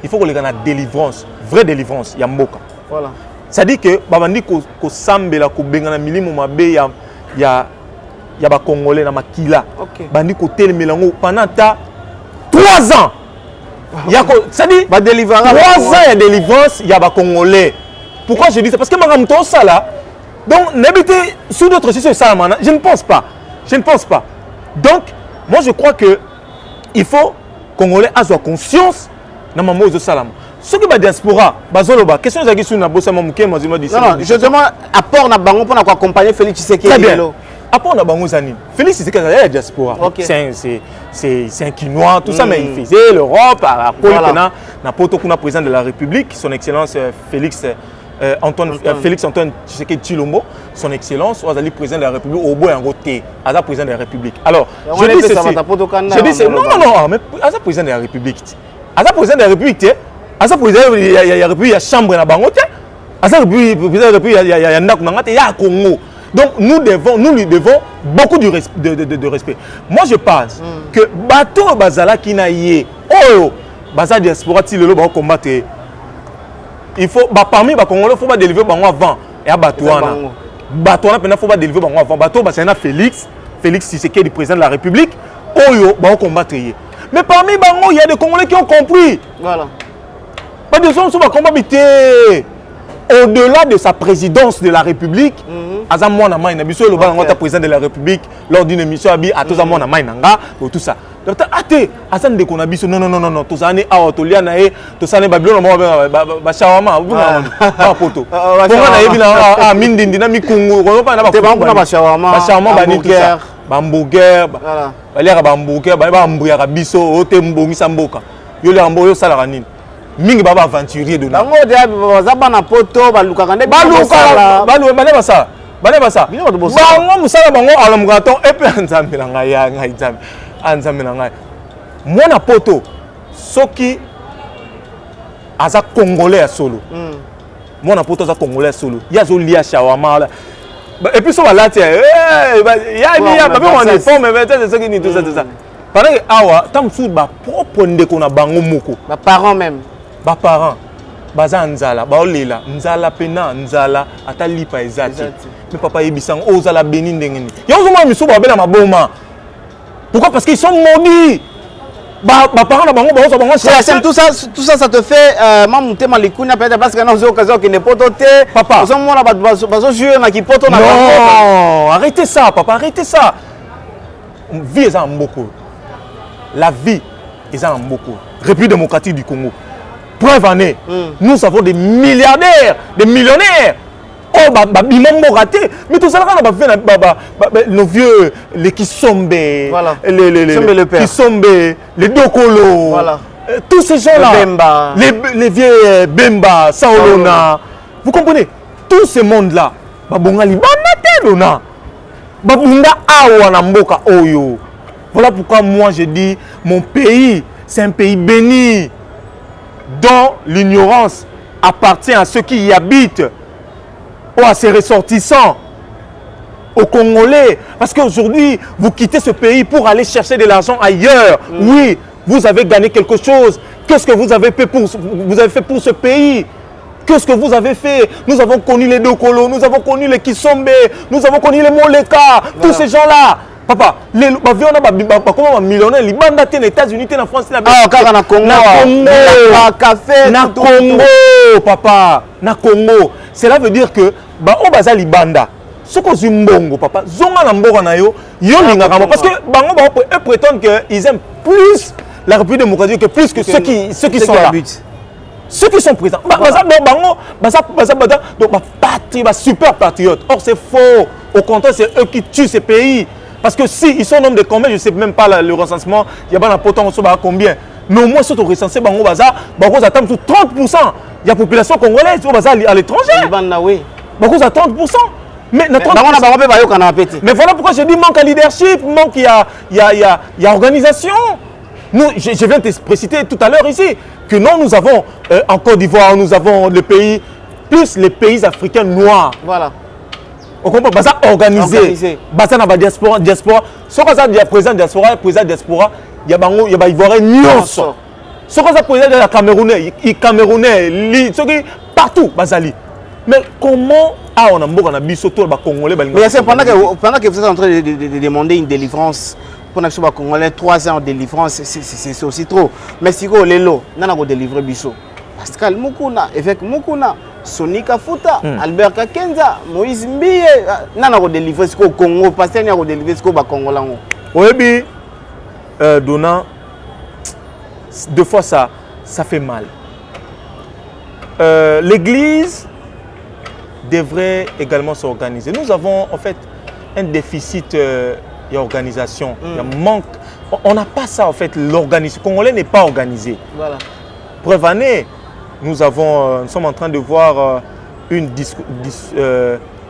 Il faut qu'on ait une délivrance, vraie délivrance. Yamboka. Voilà. Ça dit que babandi ko sambela ko bengana milimo mabe ya il y a des Congolais dans Makila. Bandi côté le mélange pendant 3 ans. Il y a ça dit 3 ans il y a délivrance, il y a des Congolais. Pourquoi je dis ça? Parce que madame tout ça là. Donc n'habitez sous d'autres choses ça maintenant. Je ne pense pas. Je ne pense pas. Donc moi je crois que il faut Congolais avoir conscience dans maman de salam. Ce qui est la diaspora, bazoloba, question de sur na bossa mamuke mazima dit. Non, je demande apport na bango pour accompagner Félix Tshisekedi. Très bien. Apport na bango zani. Félix Tshisekedi est la diaspora. C'est un Quinois, tout ça mais il faisait l'Europe à Polkena, na poto kuna président de la République, son excellence Félix Antoine Tshisekedi Tshilombo, son excellence, Ozali président de la République au bout en côté, Aza président de la République. Alors, je dis ceci. Non, mais Aza président de la République. Aza président de la République, Aza président de la République, il y a chambre na bango, Aza président de la République, il y a ndaku na ngate, il y a Congo. Donc nous lui devons beaucoup de respect. Moi je pense que bateau bazala kinaye, oh, baza diaspora ti lelo ba combattre. Il faut parmi ba Congolais faut pas délivrer bango avant et à Batouana. Batouana pendant faut pas délivrer bango avant. Bateau basana Félix Tshisekedi président de la République, oyo ba combattre. Mais parmi bango il y a des Congolais qui ont compris. Voilà. Pas de gens sont va combattre. Au-delà de sa présidence de la République, Azamon na main na biso le balanga président de la République lors d'une émission abi a tous amon na main nanga tout ça. Donc ate asan de konabiso non tous année a otolia na e tous année babylone ba shawama ba poto. Pour na yebi na mindindi na mikungu ko pa na ba shawama ba ni tout ça. Bamburger ba bamburger ba mbuya ka biso ote mbongisa mboka. Yo le amboyo sala nini. Mingi baba aventurier de là. Bango na poto baluka ndé Bango musala bango alamugaton et puis anzambe na ngai ya ngai nzambe na ngai. Mwana poto soki aza congolais ya solo. Mwana poto aza congolais ya solo. Ya zo lia shawama là. Et puis so balati ya ba on est forme mais c'est ce qui ni tout ça. Pendant que awa tam sou ba propre ndeko na bango moko. Ba parents même. Ba parents baza nzala ba olela nzala pena nzala atalipa ezati mais papa yebisang ozala beni ndengeni yo zoma miso ba bela maboma. Pourquoi? Parce qu'ils sont maudits. Ba parents na bango ba ozo bango tout ça te fait mamute malikuna peut-être parce que na ozo occasion qui n'est pas toté papa ozo mona bazo jouer na ki poto na non arrêtez ça papa arrêtez ça. Vie est en mboko. La vie est en mboko. République démocratique du Congo. Preuve en est, nous avons des milliardaires, des millionnaires. Oh, bimambo raté. Mais tout ça, on a fait nos vieux, les Kisombe, voilà. les Kisombe, les Dokolo. Voilà. tous ces gens-là, les vieux Bemba, Saolona, vous comprenez? Tout ce monde-là, voilà pourquoi moi je dis, mon pays, c'est un pays béni, dont l'ignorance appartient à ceux qui y habitent, ou à ses ressortissants, aux Congolais. Parce qu'aujourd'hui, vous quittez ce pays pour aller chercher de l'argent ailleurs. Oui, vous avez gagné quelque chose. Qu'est-ce que vous avez fait pour ce pays? Qu'est-ce que vous avez fait? Nous avons connu les Dokolo, nous avons connu les Kisombe, nous avons connu les Moleka, tous ces gens-là. Papa, les millionnaires, les bandes aux États-Unis, en France, na Congo, na Congo, papa, na Congo. Cela veut dire que on baza libanda. Ce qu'on dit mbongo, papa, zonga na mboka na yo, parce que eux prétendent qu'ils aiment plus la République démocratique que plus que ceux qui sont là. Ceux qui sont présents, super patriotes. Or, c'est faux. Au contraire, c'est eux qui tuent ces pays. Parce que si ils sont nombre de combien, je ne sais même pas le recensement, il y a un potent combien. Mais au moins, si on recense, ils attendent 30% de la population congolaise à l'étranger. Ils attendent 30%. Mais voilà pourquoi je dis manque à leadership, manque, il y a organisation. Nous, je viens de préciser tout à l'heure ici que non, nous avons en Côte d'Ivoire, nous avons le pays, plus les pays africains noirs. Voilà. On comprend, ça organisé. Ça n'a pas diaspora. Ce qu'on a président diaspora, il y a Ivoirien nyonso. Ce qu'on a président de la Camerounais, partout, Bazali. Mais comment on a un biso tout le Congolais? Mais pendant que vous êtes en train de demander une délivrance pour les Congolais, 3 ans de délivrance, c'est aussi trop. Mais si vous avez délivrer biso, Pascal Mukuna, évêque Mukuna, Soni Kafuta, Albert Kakenza, Moïse Mbiye, nana ko délivrer au Congo, pasteur n'a ko délivrer au Congolais. Oui, donnant 2 fois ça fait mal. L'Église devrait également s'organiser. Nous avons en fait un déficit d'organisation. Il y a manque. On n'a pas ça en fait. L'organisation congolais n'est pas organisé. Voilà. Preuve année, nous sommes en train de voir une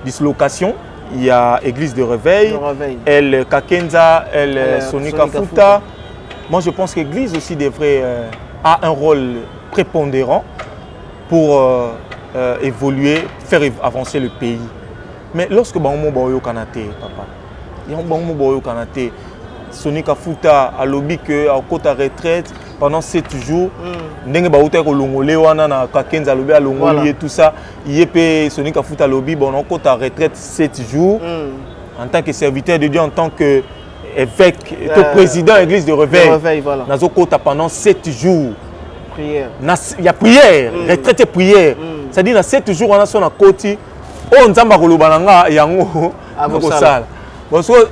dislocation. Il y a Église de Réveil, El Kakenza, El Soni Kafuta. Moi, je pense que l'Église aussi devrait avoir un rôle prépondérant pour évoluer, faire avancer le pays. Mais lorsque Bango Boyo Kanate, papa, Bango Boyo Kanate, Soni Kafuta a lobby que à côté de retraite pendant 7 jours, ndenge ba uta ko longolé wana na Kakenza lobby a longolé tout ça, yepé Soni Kafuta lobby bon en côté de retraite 7 jours en tant que serviteur de Dieu, en tant que évêque, président de l'église de Réveil. Voilà. Nazo kota pendant 7 jours. Prière. Il y a prière, retraite et prière. C'est-à-dire dans 7 jours on a son côté, on nzamba ko lobananga yango ko sala. Parce que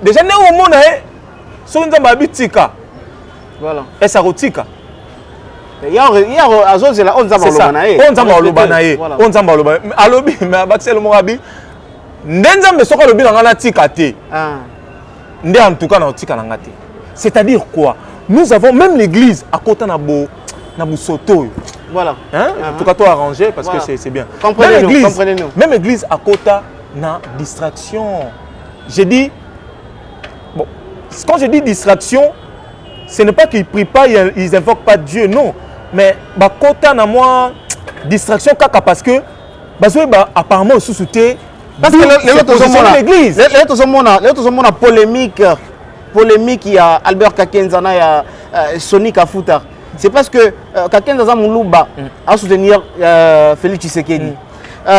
déjà au monde son nzamba habitika. Voilà. Et ça rotika. Hier azozela on nzamba lobanaye. On nzamba lobanaye. On nzamba lobanaye. Alobi mais Baxel Morabi. Nzamba soka lobi ngana tika te. Ndé en tout cas na tika na ngate. C'est-à-dire quoi? Nous avons même l'église à côté na Soto. Voilà. Hein? En tout cas, toi arrangé parce que c'est bien. Comprenez-nous. Même église à côté na distraction. J'ai dit, bon, quand je dis distraction, ce n'est pas qu'ils ne prient pas, ils n'invoquent pas Dieu, non. Mais à côté na moi, distraction parce que apparemment sous-souté. Parce que l'église. Les polémique, il y a Albert Kakenza, il y a Soni Kafuta. C'est parce que Kakenza Moulouba a soutenir Félix Tshisekedi.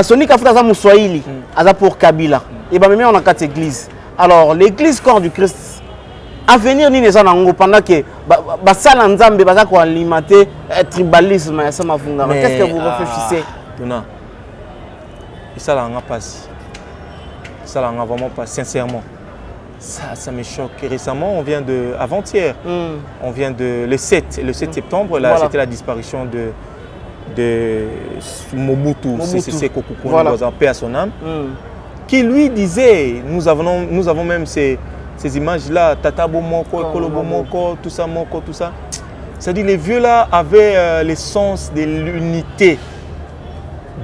Soni Kafuta Mouswahili a pour Kabila. Et bien même on a 4 églises. Alors l'église corps du Christ, à venir ni les anango pendant que basala nzambe baza ko alimenter tribalisme ya sama funga. Qu'est-ce que vous réfléchissez? Non. Et ça là on a pas. Ça là on a vraiment pas sincèrement. Ça me choque. Récemment, on vient de, avant-hier, on vient de le 7 septembre, là, c'était la disparition de Mobutu. C'est Kokoukou, en paix à son âme, qui lui disait, nous avons même ces images-là, Tata Bomoko, Ekolo Bomoko, tout ça, Moko, tout ça. C'est-à-dire les vieux là avaient l'essence de l'unité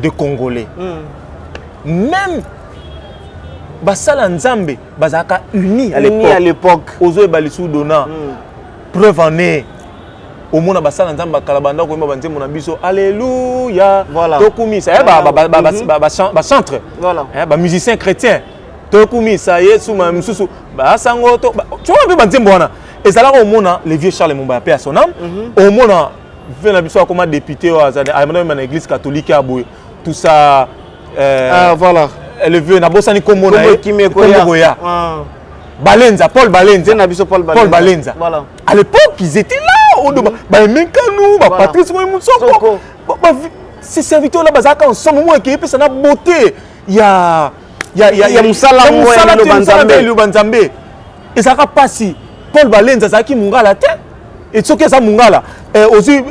de Congolais. Même basala nzambe bazaka unis à l'époque. Ozo balisou dona. Preuve en est. Au monde basala nzamba kalabanda ko mba nzembo na biso. Alléluia. Voilà. Tokumisa ba chantre. Voilà. Ba musicien chrétien. Tokumisa yesu ma msusu ba sango to. Tu vois ba nzembo wana. Et ça là au monde les vieux Charles Mumba paix à son âme. Au monde fait la biso comme député à l'église catholique à Boye. Tout ça voilà. Le vieux Nabosani Komona Komogoya. Balenza, Paul Balenza. Paul Balenza. Voilà. À l'époque, ils étaient là. Menkanou, Patrice Moussoko. Ces serviteurs-là, ils sont ensemble. Ça a beauté. Il y a Moussala Banzambe. Et ça a passé. Paul Balenza, ça a qui Mungala tête. Et ce que ça Mungala. Aussi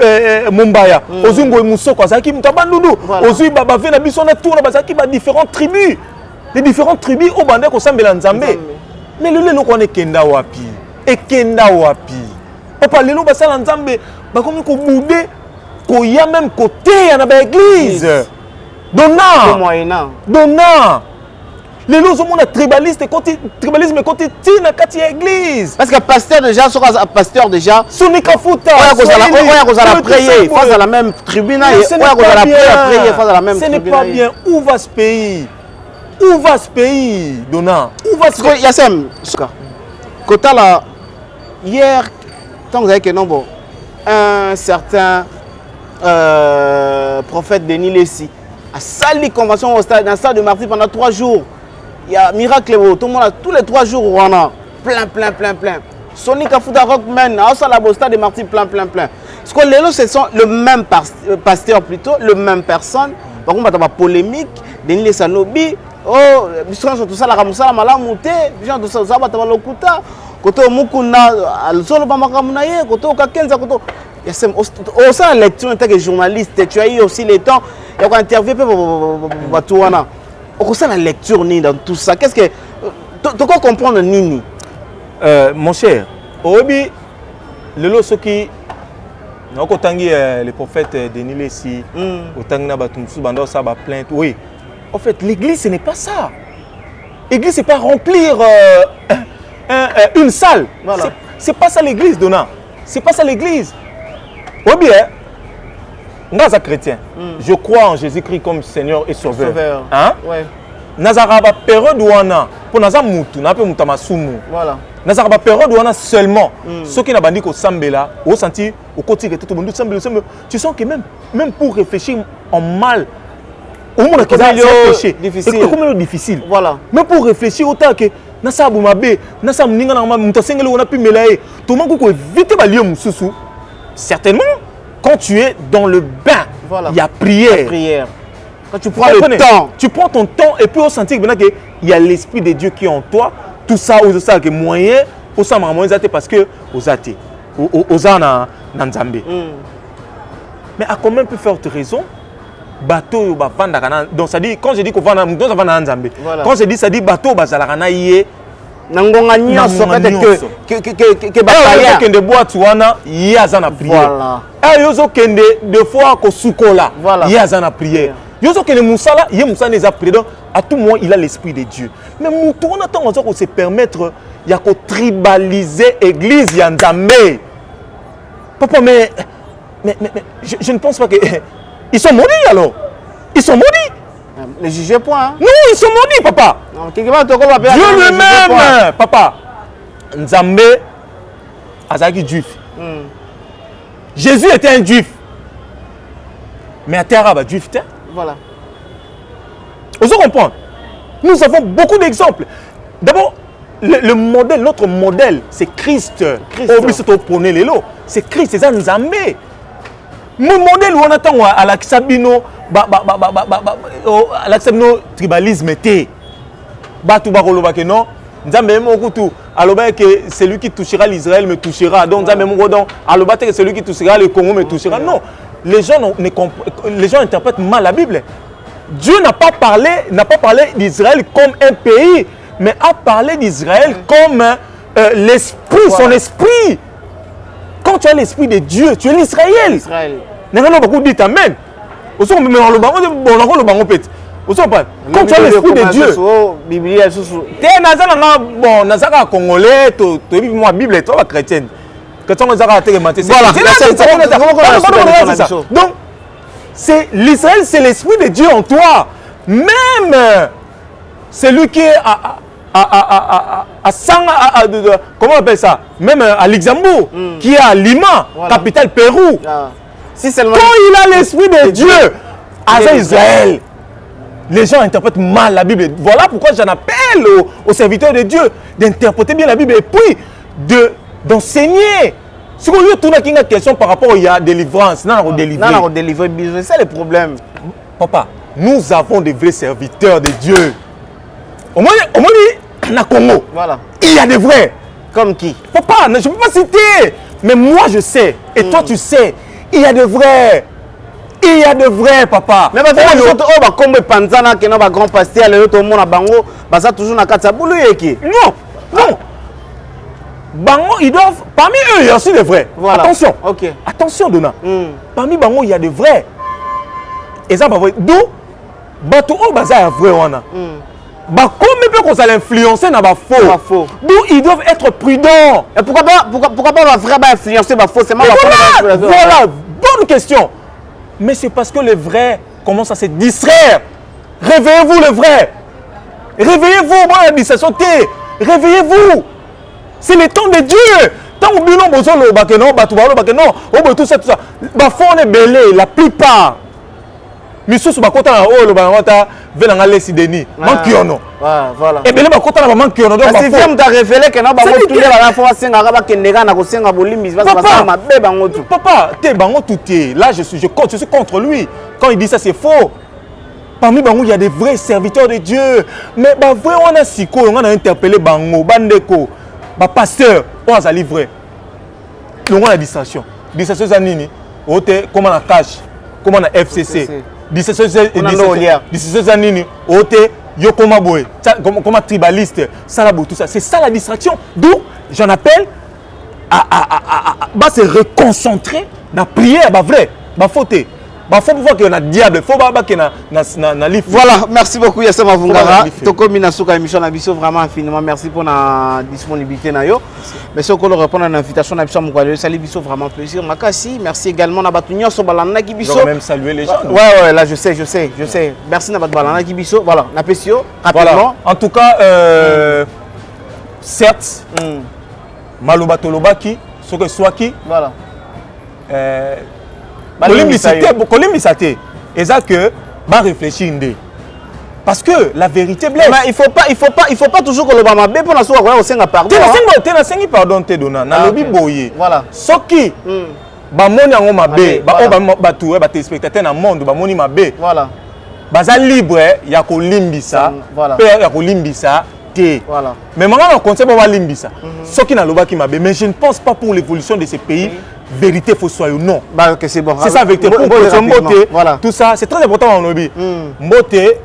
Mumbaya. Aussi Moussoko. Ça a qui Mutabandoudou. Aussi Babavena Bissona Tour. Ça a qui différentes tribus. Les différentes tribus au bandé qu'on s'embelle en Zambé. Mais le lelo qu'on est kenda wapi. Et kenda wapi. Papa lelo basala en Zambé. Bah comme qu'on boudé. Qu'on y a même côté il y en a pas église. Donna. Les lots sont tribalistes tribalisme côté tina kati église. Parce que pasteur déjà sur pasteur déjà. Sonika Futa. On a prié face à la même tribune et on a prié face à la même tribune. Ce n'est pas bien. Où va ce pays? Où va ce pays, Donna? Où va ce pays? Yassem, Kota là, hier, tant que vous avez que non, un certain prophète Denis Lessi a sali convention au stade, dans le stade de Martyr pendant 3 jours. Il y a miracle, tout le monde a tous les 3 jours, on a plein. Sonic Afuta Rockman, au stade de Martyr, plein. Parce que les lots, ce sont le même pasteur plutôt, le même personne. Par contre, il y a polémique, Denis Lessi Anobi. Oh, bisous tout ça la ramusala malamuté, gens tout ça ça va lokuta, koto mukuna alzolo bamakamunaye, koto kakenza koto. Yassem au ça lecture en tant que journaliste, tu as eu aussi le temps, il y a interviewé Batouana. Au ça la lecture ni dans tout ça. Qu'est-ce que tu quoi comprendre nini? Mon cher, obi le lo soki na kotangi le prophète Denis Lessi, otangi na batumsu bando ça ba plainte. Oui. En fait, l'église, ce n'est pas ça. L'église, ce n'est pas remplir une salle. Voilà. C'est pas ça l'église, Donna. C'est pas ça l'église. Ou bien, nous sommes chrétiens. Je crois en Jésus-Christ comme Seigneur et Sauveur. Hein? Ouais. Nous avons une période où on a, pour nous avons voilà. Nous avons une période où on a seulement, ceux qui n'ont pas dit qu'au Sambela, au senti, au côté de tout le monde, tu sens que même pour réfléchir en mal, au monde qui a péché difficile. Voilà. Mais pour réfléchir autant que nasa bumabe, nasa mninga na mutosengele on a pu melaye. Tout le monde ko éviter ba lieu mususu. Certainement quand tu es dans le bain, il y a prière. Quand tu prends le temps, tu prends ton temps et puis au sentir que il y a l'esprit de Dieu qui est en toi. Tout ça aux ça que moyen au ça moyen parce que aux athées, aux ana Nzambe. Mais à combien peut faire raison? Bateau donc ça dit quand je dis qu'on va dans Nzambe, quand je dis ça dit bateau bazalaka na yé nangonga nyonso que bataille que de boîte wana yazana prière. Et yozo kende de fois ko sukola yazana prière. Yozo kende musala yé musala les a prié donc à tout moment il a l'esprit de Dieu. Mais mutu on attend on se permettre ya ko tribaliser église ya Nzambe. Papa mais je ne pense pas que ils sont maudits alors. Ils sont maudits. Ne jugez point. Hein? Non, ils sont maudits, papa. Dieu lui-même, papa. Nzambe, azaki juif. Jésus était un juif. Mais à terre, il juif. Voilà. Vous comprenez? Nous avons beaucoup d'exemples. D'abord, le modèle, notre modèle, c'est Christ. C'est Christ, c'est ça Nzambe. Mon modèle où on attend à l'Axabino, tribalisme était. Batu bakoloba que non, Nzambe mokutu, aloba que celui qui touchera l'Israël me touchera. Donc Nzambe mokodon, aloba que celui qui touchera le Congo me touchera. Non, les gens interprètent mal la Bible. Dieu n'a pas parlé d'Israël comme un pays, mais a parlé d'Israël comme l'esprit, son esprit. quand tu as l'esprit de Dieu, tu es l'Israël. Israël. Nous avons beaucoup dit Amen. Quand tu as l'esprit de Dieu, Congolais, Bible, chrétienne. Donc, l'Israël, c'est l'esprit de Dieu en toi. Même celui qui est comment on appelle ça? Même à Luxembourg, qui est à Lima, capitale Pérou. Si seulement quand il a l'esprit de Dieu, à Israël, les gens interprètent mal la Bible. Voilà pourquoi j'en appelle aux serviteurs de Dieu d'interpréter bien la Bible et puis d'enseigner. Si vous avez une question par rapport à délivrance, c'est ça le problème. Papa, nous avons des vrais serviteurs de Dieu. Au moins, na Congo, voilà. Il y a des vrais. Comme qui? Papa, je ne peux pas citer. Mais moi, je sais. Et toi, tu sais. Il y a de vrais. Il y a de vrais, papa. Mais comme Panzana, qui est un grand pasteur, tout le monde a bango, ça toujours na katsa boulou yeki. Non, non. Bango, ils doivent. Parmi eux, il y a aussi des vrais. Voilà. Attention. Ok. Attention, Dona. Parmi Bango, il y a des vrais. Et ça, d'où Bato o baza ya vrai wana. Comme peut qu'on influencer na ba faux. D'où ils doivent être prudents. Et pourquoi pas la vraie va influencer ba faux? C'est mal. Voilà, bonne question. Mais c'est parce que les vrais commencent à se distraire. Réveillez-vous les vrais. Réveillez-vous, moi la distraction T. Réveillez-vous. C'est le temps de Dieu. Tant que bilan bozo lo bakeno, batubalo bakeno, oh tout ça. Ba faux on est belé la plupart. Misusu bakota na o lo bangota venanga lesi deni. Mankiono. Voilà. Et belé bakota na mankiono donc ba. C'est film t'a révélé que na ba tous les la fois senga ba kendega na ko senga bolimi ba ba ma be bango tout. Papa, te bango tout est. Là je suis contre lui. Quand il dit ça c'est faux. Parmi bango il y a des vrais serviteurs de Dieu. Mais ba vrai on a siko, on a interpellé bango, bandeko, ba pasteur, on a livré. Donc on a distraction. Distraction za nini? Ote comment na cash, comment na FCC. Distraction nini ote yo koma boy comme tribaliste ça tout ça c'est ça la distraction d'où j'en appelle à se reconcentrer dans la prière bah vrai bah faut pouvoir qu'il y a un diable faut pas qu'il y a na livre. Voilà, merci beaucoup Yassam Avungara. Toko Minasuka émission Nabiso vraiment infiniment merci pour la disponibilité na yo. Merci beaucoup de répondre à l'invitation Nabiso Moukwale. Salut Biso vraiment plaisir. Makasi, merci également na Batunyo so balana ki Biso. Je vais même saluer les gens. Ouais là je sais. Merci na balana ki Biso. Voilà, na Pesio rapidement. Voilà. En tout cas certes Maloba Tolobaki ce que soit qui voilà. Kolimisate et ça que va réfléchir parce que la vérité blesse. Mais il faut pas toujours que le bama bé pour la soirée au senga pardon. Pardon te donna na lobi boye. Voilà. Soki ba moni ngo mabe ba tout ba téléspectateurs na monde ba moni mabe. Voilà. Baza libre ya ko limbisa. Voilà. Père ya ko limbisa te. Voilà. Mais maman on conseille ba limbisa. Soki na loba ki mabe mais je ne pense pas pour l'évolution de ces pays. Vérité faut soit ou non. Bah ok c'est bon. C'est ça vérité pour Mbote. Voilà. Tout ça c'est très important en obi. Mbote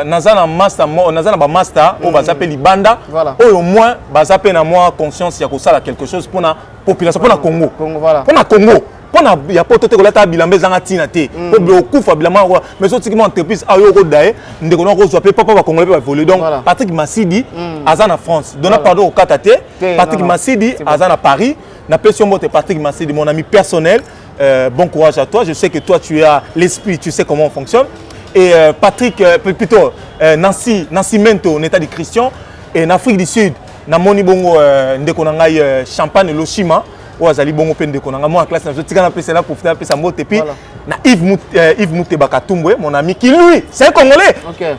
nazana master nazana ba master au bazape libanda. Voilà. Au moins bazape na moi conscience ya ko sala quelque chose pour la population pour la Congo. Voilà. Pour la Congo. Pour la ya poto te kolata bilambe zanga tina te. Pour okufa bilama mais surtout qui entreprise ayo ko dae ndeko na ko zo pe papa ba congolais ba voler donc Patrick Massidi azana France. Donna pardon au Katate. Patrick Massidi azana Paris. N'appelle moi Patrick Massidi, mon ami personnel. Bon courage à toi. Je sais que toi, tu as l'esprit, tu sais comment on fonctionne. Et Patrick, plutôt Nancy Mento, en état de Christian. Et en Afrique du Sud, na moni bongo ndekonangai Champagne Loshima. Ou azali bongo pen ndekonanga moi en classe na tika na pesa là pour faire sa moto et puis na Yves Mouteba Tumbwe, mon ami qui lui, c'est un Congolais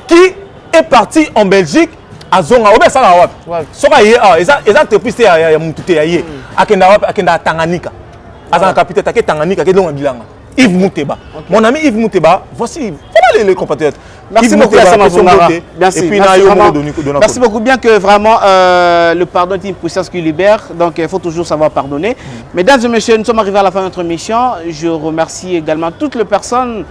qui est parti en Belgique. Azonga obe sala wapi soka ye eza entreprise ya mutute ya ye akenda wapi akenda Tanganyika azana capitaine take Tanganyika ke longa bilanga Yves Mouteba mon ami Yves Mouteba voici voilà les compatriotes merci beaucoup Yassam Avungara merci beaucoup bien que vraiment le pardon est une puissance qui libère donc il faut toujours savoir pardonner. Mesdames et messieurs, nous sommes arrivés à la fin de notre mission. Je remercie également toutes les personnes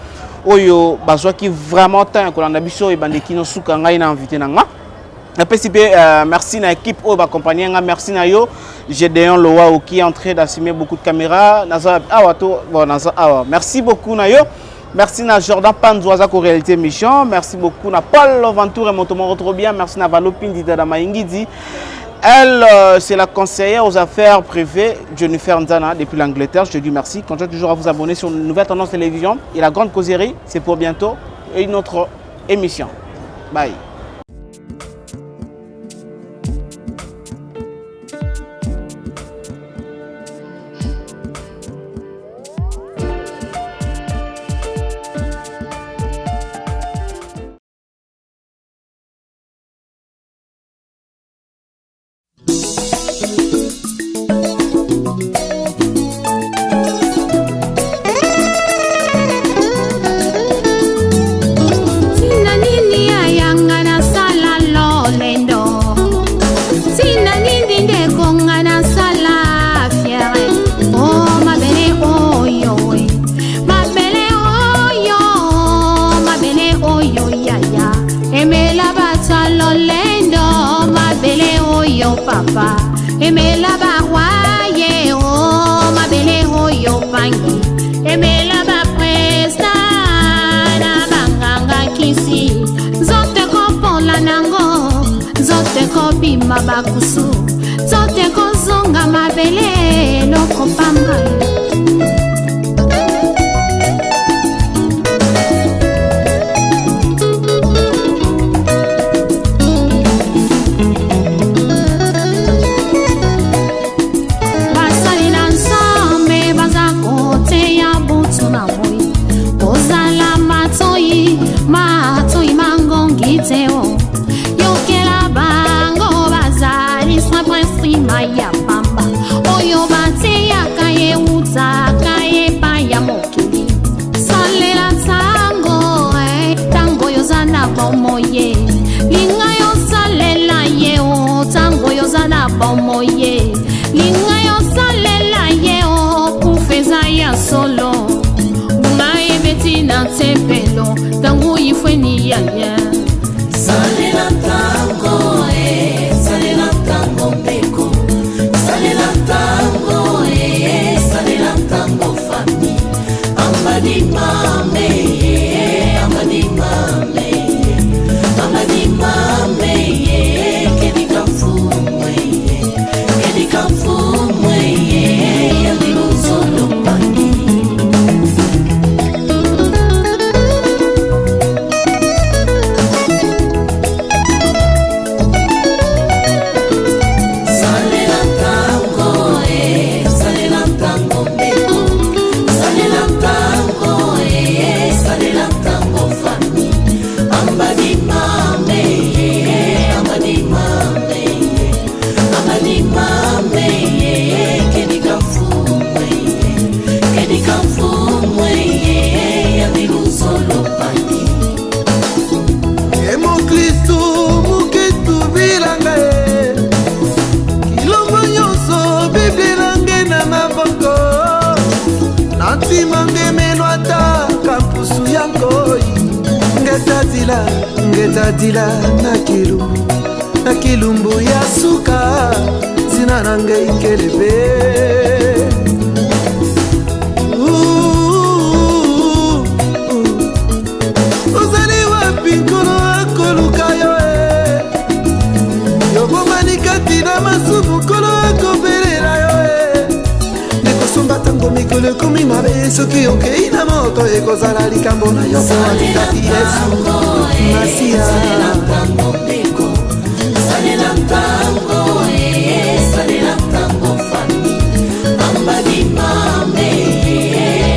oyo bazwa qui vraiment tant que l'on a biso et bandeki no suka ngai na invité nanga Merci à l'équipe qui accompagné. Merci à yo. Gédéon Loa qui est en train d'assumer beaucoup de caméras. Merci beaucoup Nayo. Merci à Jordan Panzoaza pour réalité mission. Merci beaucoup à Paul Ventour et Montomoro trop bien. Merci à Valopine Dida Maingidi. Elle, c'est la conseillère aux affaires privées, Jennifer Nzana, depuis l'Angleterre. Je te dis merci. Continuez toujours à vous abonner sur une nouvelle tendance télévision. Et la grande causerie, c'est pour bientôt. Et une autre émission. Bye. Papa, aimez la baroye, oh ma belle, oh yo pangi, aimez la bapresta, na banganga kisi, zote ko pola nango, zote ko bima bakusu, zote ko zonga ma belle, loko pamba. Ya pamba oyo bate ya kaye uza kaye pa ya mokili salela tango tango yo zana bomoye linga yo salela ye o tango yo zana bomoye linga yo salela ye o kufeza ya solo ungaye beti na tempelo tango ifweni ya ya salela tango salela tango mbeko salela tango salela tango fami amadi mame amadi mame amadi mame kedika fumwe yaliluzolo pani ngetadila na kilumbu ya suka zina nange ikelebe uzali wapi nkolo akoluka yo yobomani kati na masumu nkolo akobelela yo nekosomba tango mikolo ekomi mabe soki okei na moto ekozala likambo na yo po atikati yesu Masia salela tango beko salela tango salela tango fami amadi mame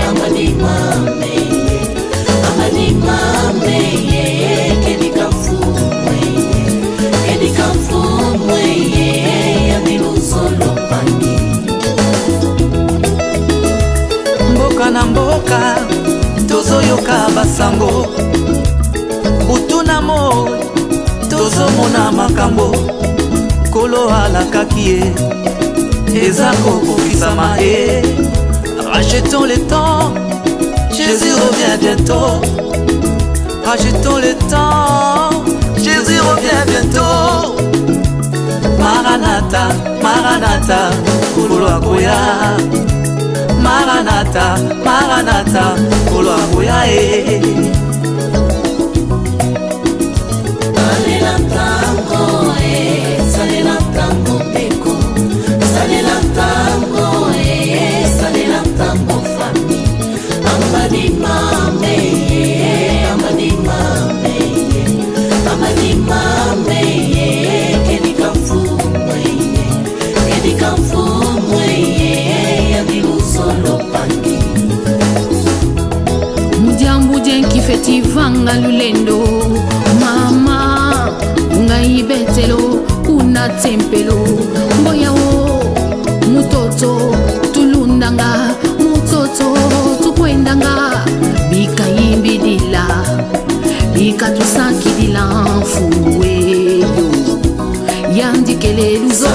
amadi mame amadi mame kedika fumwe yamiluzolo pangi mboka na mboka tozoyoka basango butuna mo tozomona makambo kolo alakaki ye eza kokokisama ye rachetons le temps Jésus revient bientôt rachetons le temps Jésus revient bientôt Maranatha, Maranatha, Kolo Akoya. Maranatha, Maranatha, Kolo Akoya. Salela tango, salela tango beko, salela tango, salela tango famille. Amadi mame, amadi mame, amadi mame, kedi kamfumwe, kedi kamfumwe, yabilu solo pangi. Mujambu jenki fetivanga lulendo, mama ngai betelo kuna tempelo mboya wo mutoto tulundanga mutoto tukwendanga bika yimbidila bika tusakidila mfuwe yo yandikele luzo.